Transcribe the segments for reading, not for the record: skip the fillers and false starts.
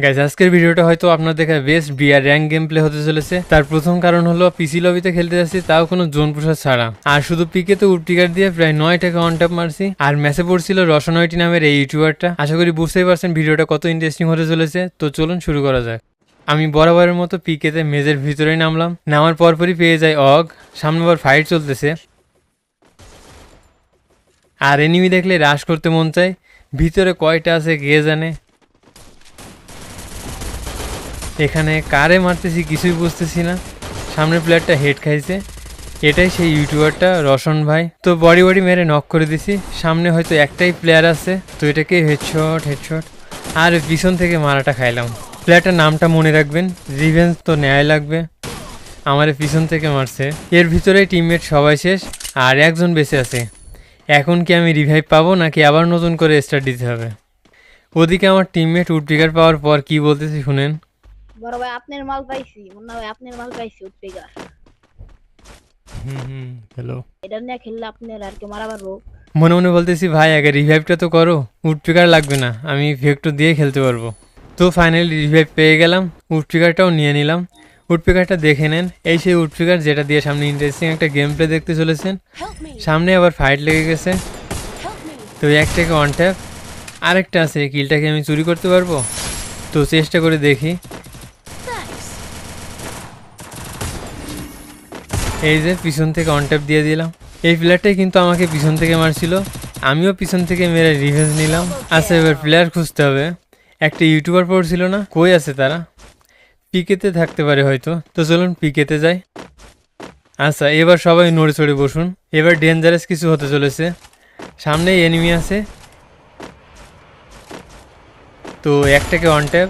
Guys আজকের ভিডিওটা হয়তো আপনার দেখা best BR rank game play হতে চলেছে। তার প্রথম কারণ হলো পিসি লবিতে খেলতে যাচ্ছি, তাও কোনো জোন প্রসাদ ছাড়া, আর শুধু পিকেতে উডপিকার দিয়ে প্রায় 9টাকে অন ট্যাপ মারছি। আর ম্যাচে পড়ছিল রসনয়টি নামের এই ইউটিউবারটা। আশা করি বুঝতেই পারছেন ভিডিওটা কত ইন্টারেস্টিং হতে চলেছে। তো চলুন শুরু করা যাক। আমি বরাবরের মতো পিকেতে মেজের ভিতরেই নামলাম। নামার পরপরই পেয়ে যাই অগ। সামনে আবার ফাইট চলতেছে, আর এনিমি দেখলে রাশ করতে মন চায়। ভিতরে কয়টা আছে কে জানে। এখানে কারে মারতেছি কিছুই বুঝতেছি না। সামনের প্লেয়ারটা হেড খাইছে, এটাই সেই ইউটিউবারটা রসন ভাই। তো বডি মেরে নক করে দিছি। সামনে হয়তো একটাই প্লেয়ার আছে, তো এটাকে হেডশট আর পিছন থেকে মারাটা খাইলাম। প্লেয়ারটার নামটা মনে রাখবেন, রিভেঞ্জ তো নেয় লাগবে। আমার পিছন থেকে মারছে। এর ভিতরে টিমমেট সবাই শেষ, আর একজন বেঁচে আছে। এখন কি আমি রিভাইভ পাবো নাকি আবার নতুন করে স্টার্ট দিতে হবে? ওদিকে আমার টিমমেট উডপিকার পাওয়ার পর কি বলতেছি শুনেন। বড় ভাই আপনার মাল পাইছি, মুন্না ভাই আপনার মাল পাইছি উঠপেগার। হ্যালো। এটা নিয়ে খেললে আপনার আর কি মারা পারবো। মনে মনে বলতেছি ভাই আগে রিভাইভটা তো করো, উডপিকার লাগবে না, আমি ভেক্টর দিয়ে খেলতে পারবো। তো ফাইনালি রিভাইভ পেয়ে গেলাম, উডপিকারটাও নিয়ে নিলাম। উডপিকারটা দেখে নেন, এই সেই উডপিকার যেটা দিয়ে সামনে ইন্টারেস্টিং একটা গেম প্লে দেখতে চলেছেন। সামনে আবার ফাইট লেগে গেছে, তো একটাকে অন ট্যাপ। আরেকটা আছে, কিলটাকে আমি চুরি করতে পারবো, তো চেষ্টা করে দেখি। এই যে পিছন থেকে অন ট্যাপ দিয়ে দিলাম। এই প্লেয়ারটাই কিন্তু আমাকে পিছন থেকে মারছিল, আমিও পিছন থেকে মেরে রিভেঞ্জ নিলাম। আচ্ছা এবার প্লেয়ার খুঁজতে হবে। একটা ইউটিউবার পড়ছিল না, কই আছে তারা? পিকেতে থাকতে পারে হয়তো, তো চলুন পিকেতে যাই। আচ্ছা এবার সবাই নড়ে চড়ে বসুন, এবার ডেঞ্জারাস কিছু হতে চলেছে। সামনেই এনিমি আছে, তো একটাকে অন ট্যাপ,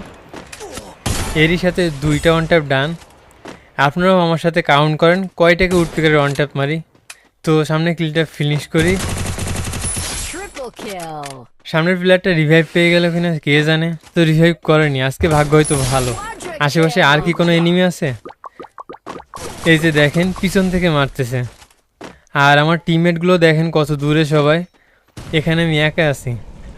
এরই সাথে দুইটা অন ট্যাপ ডান। আপনারাও আমার সাথে কাউন্ট করেন কয়টাকে উডপিকারের অন ট্যাপ মারি। তো সামনে কিলটা ফিনিশ করি। সামনের প্লেয়ারটা রিভাইভ পেয়ে গেল কিনা কে জানে, তো রিভাইভ করেনি, আজকে ভাগ্য হয়তো ভালো। আশেপাশে আর কি কোনো এনিমি আছে? এই যে দেখেন পিছন থেকে মারতেছে, আর আমার টিমমেটগুলো দেখেন কত দূরে সবাই। এখানে আমি একা আছি।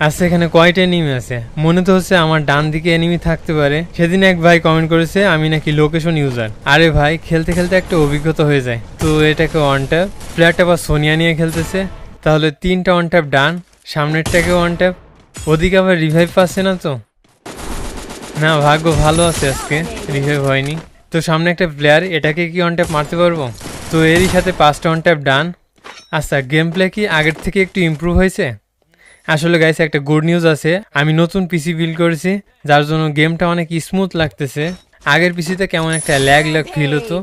আচ্ছা এখানে কয়টা এনিমি আছে? মনে তো হচ্ছে আমার ডান দিকে এনিমি থাকতে পারে। সেদিন এক ভাই কমেন্ট করেছে আমি নাকি লোকেশন ইউজার। আরে ভাই খেলতে খেলতে একটা অভিজ্ঞতা হয়ে যায়। তো এটাকে অন ট্যাপ, প্লেয়ারটা বা সোনিয়া নিয়ে খেলতেছে, তাহলে 3টা অন ট্যাপ ডান। সামনেরটাকে অন ট্যাপ, ওদিকে আবার রিভাইভ পাচ্ছে না তো। না ভাগ্য ভালো আছে, আজকে রিভাইভ হয়নি। তো সামনে একটা প্লেয়ার, এটাকে কি অন ট্যাপ মারতে পারবো? তো এরই সাথে 5টা অন ট্যাপ ডান। আচ্ছা গেম প্লে কি আগের থেকে একটু ইমপ্রুভ হয়েছে? আসলে গাইস একটা গুড নিউজ আছে, আমি নতুন পিসি বিল্ড করেছি, যার জন্য গেমটা অনেক স্মুথ লাগতেছে। আগের পিসিতে কেমন একটা ল্যাগ ফিল হতো।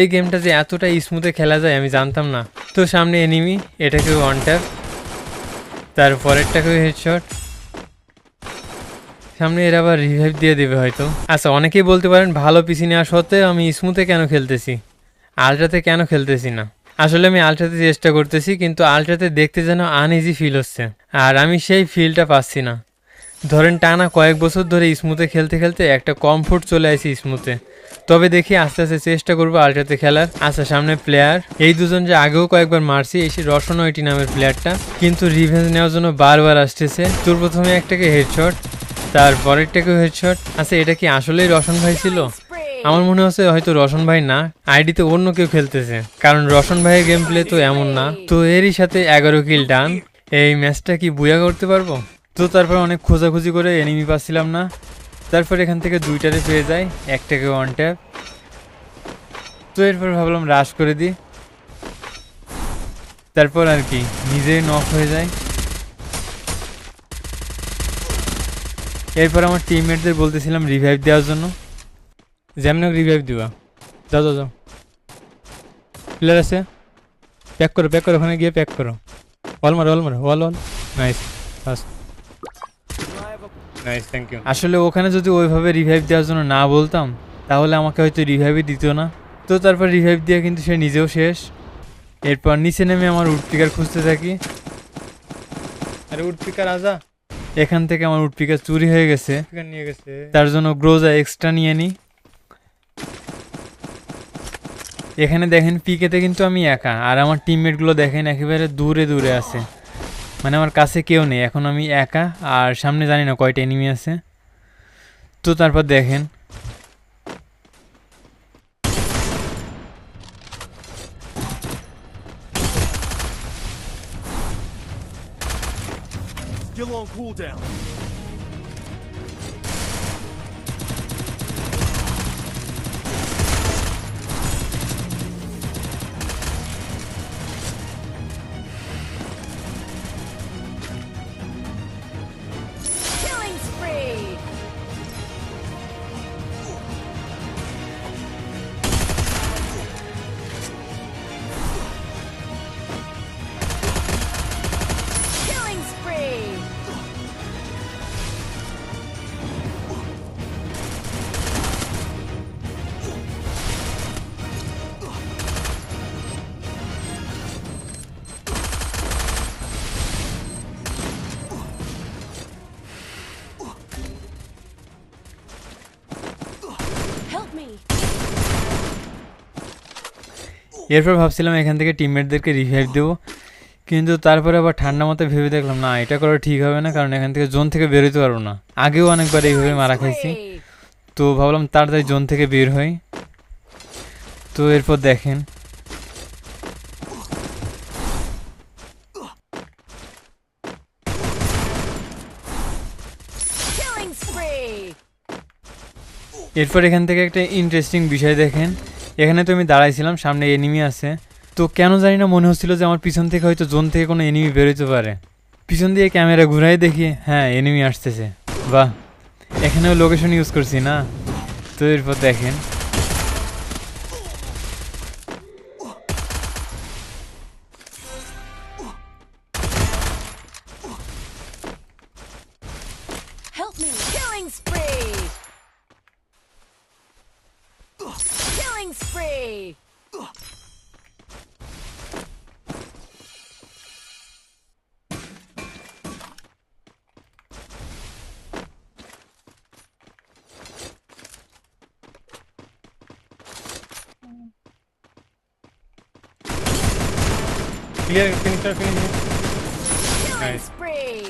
এই গেমটা যে এতটা স্মুথে খেলা যায় আমি জানতাম না। তো সামনে এনিমি, এটাকেও অন ট্যাপ, তার পরেরটাকেও হেডশট। সামনে এর আবার রিভাইভ দিয়ে দেবে হয়তো। আচ্ছা অনেকেই বলতে পারেন ভালো পিসি নেওয়া সত্ত্বেও আমি স্মুথে কেন খেলতেছি, আলট্রাতে কেন খেলতেছি না। আসলে আমি আলট্রাতে চেষ্টা করতেছি, কিন্তু আলট্রাতে দেখতে যেন আনইজি ফিল হচ্ছে, আর আমি সেই ফিলটা পাচ্ছি না। ধরেন টানা কয়েক বছর ধরে স্মুথে খেলতে খেলতে একটা কমফোর্ট চলে আসি স্মুথে। তবে দেখি আস্তে আস্তে চেষ্টা করবো আলট্রাতে খেলার। আচ্ছা সামনে প্লেয়ার, এই দুজন যে আগেও কয়েকবার মারছি, এই রসনয়টি নামের প্লেয়ারটা, কিন্তু রিভেঞ্জ নেওয়ার জন্য বারবার আসতেছে। তোর প্রথমে একটাকে হেডশট, তার পরেরটাকেও হেডশট। আচ্ছা এটা কি আসলেই রসন ভাই ছিল? আমার মনে হচ্ছে হয়তো রসন ভাই না, আইডিতে অন্য কেউ খেলতেছে, কারণ রসন ভাইয়ের গেম প্লে তো এমন না। তো এরই সাথে 11 কিল ডান। এই ম্যাচটা কি বুয়া করতে পারবো? তো তারপর অনেক খোঁজাখুঁজি করে এনিমি পাচ্ছিলাম না, তারপর এখান থেকে 2টারে পেয়ে যাই, একটাকে ওয়ান ট্যাপ। তো এরপর ভাবলাম রাশ করে দিই, তারপর আর কি নিজেই নক হয়ে যায়। এরপর আমার টিমমেটদের বলতেছিলাম রিভাইভ দেওয়ার জন্য, যেমন রিভাইভ দিবা, যাও যাও যাও। প্লেয়ার আছে, প্যাক করো ওখানে গিয়ে প্যাক করো। All nice first, nice thank you. আসলে ওখানে যদি ওইভাবে রিভাইভ দেওয়ার জন্য না বলতাম, তাহলে আমাকে হয়তো রিভাইভই দিত না। তো তারপর রিভাইভ দিয়ে কিন্তু সে নিজেও শেষ। এরপর নিচে নেমে আমার উডপিকার খুঁজতে থাকি। আরে উডপিকার আজা, এখান থেকে আমার উডপিকার চুরি হয়ে গেছে, নিয়ে গেছে, তার জন্য গ্রোজা এক্সট্রা নিয়ে নিই। এখানে দেখেন পিকেতে কিন্তু আমি একা, আর আমার টিমমেটগুলো দেখেন একেবারে দূরে দূরে আছে, মানে আমার কাছে কেউ নেই। এখন আমি একা, আর সামনে জানি না কয়টা এনিমি আছে। তো তারপর দেখেন Still on cooldown. Killing spree! Killing spree! Help me! এরপর ভাবছিলাম এখান থেকে টিমমেটদেরকে রিভাইভ দেবো, কিন্তু তারপরে আবার ঠান্ডা মতো ভেবে দেখলাম না, এটা করা ঠিক হবে না, কারণ এখান থেকে জোন থেকে বেরোতে পারবো না। আগেও অনেকবার এইভাবে মারা খাইছি, Spree! তো ভাবলাম তাড়াতাড়ি জোন থেকে বের হই। তো এরপর দেখেন Killing spree! এরপর এখান থেকে একটা ইন্টারেস্টিং বিষয় দেখেন, এখানে তো আমি দাঁড়াইছিলাম, সামনে এনিমি আছে, তো কেন জানি না মনে হচ্ছিল যে আমার পিছন থেকে হয়তো জোন থেকে কোনো এনিমি বেরোতে পারে। পিছন দিয়ে ক্যামেরা ঘুরাই দেখি হ্যাঁ এনিমি আসতেছে, বাহ, এখানেও লোকেশন ইউজ করছি না। তো এরপর দেখেন Help me! Killing spree! Killing spree! Clear, finish Killing Nice. spree!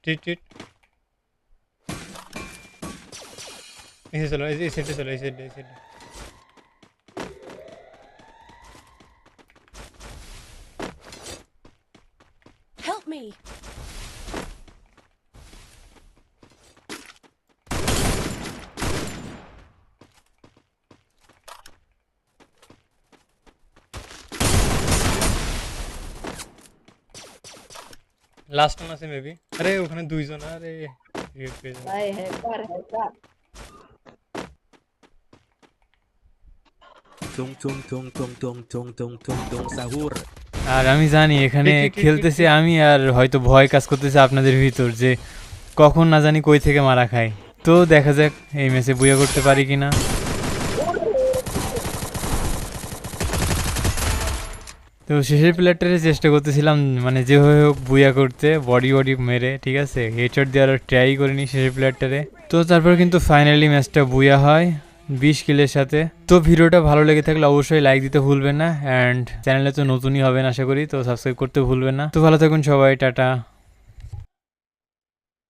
টিট টিট এসে চলো, এই সাইডে চলো, এই সাইডে, এই সাইডে। Help me! লাস্ট ওয়ান আছে মেবি, আরে ওখানে দুইজন, আরে রিভিউ পেয়ে যাবে। ভাই hacker hacker Tung tung tung tung tung tung tung tung tung sahur. আর আমি জানি এখানে খেলতেছি আমি, আর হয়তো ভয় কাজ করতেছে আপনাদের ভিতর যে কখন না জানি কই থেকে মারা খাই। তো দেখা যাক এই ম্যাচে বুয়া করতে পারি কিনা। তো শেষের প্লেয়ারটারে চেষ্টা করতেছিলাম মানে যেভাবে হোক বুয়া করতে, বডি বডি মেরে, ঠিক আছে, হেডশট দেওয়ার ট্রাই করিনি শেষের প্লেয়ারটারে। তো তারপর কিন্তু ফাইনালি ম্যাচটা বুয়া হয় 20 কিলের সাথে। তো ভিডিওটা ভালো লেগে থাকলে অবশ্যই লাইক দিতে ভুলবেন না, অ্যান্ড চ্যানেলে তো নতুনই হবেন আশা করি, তো সাবস্ক্রাইব করতে ভুলবেন না। তো ভালো থাকুন সবাই, টাটা।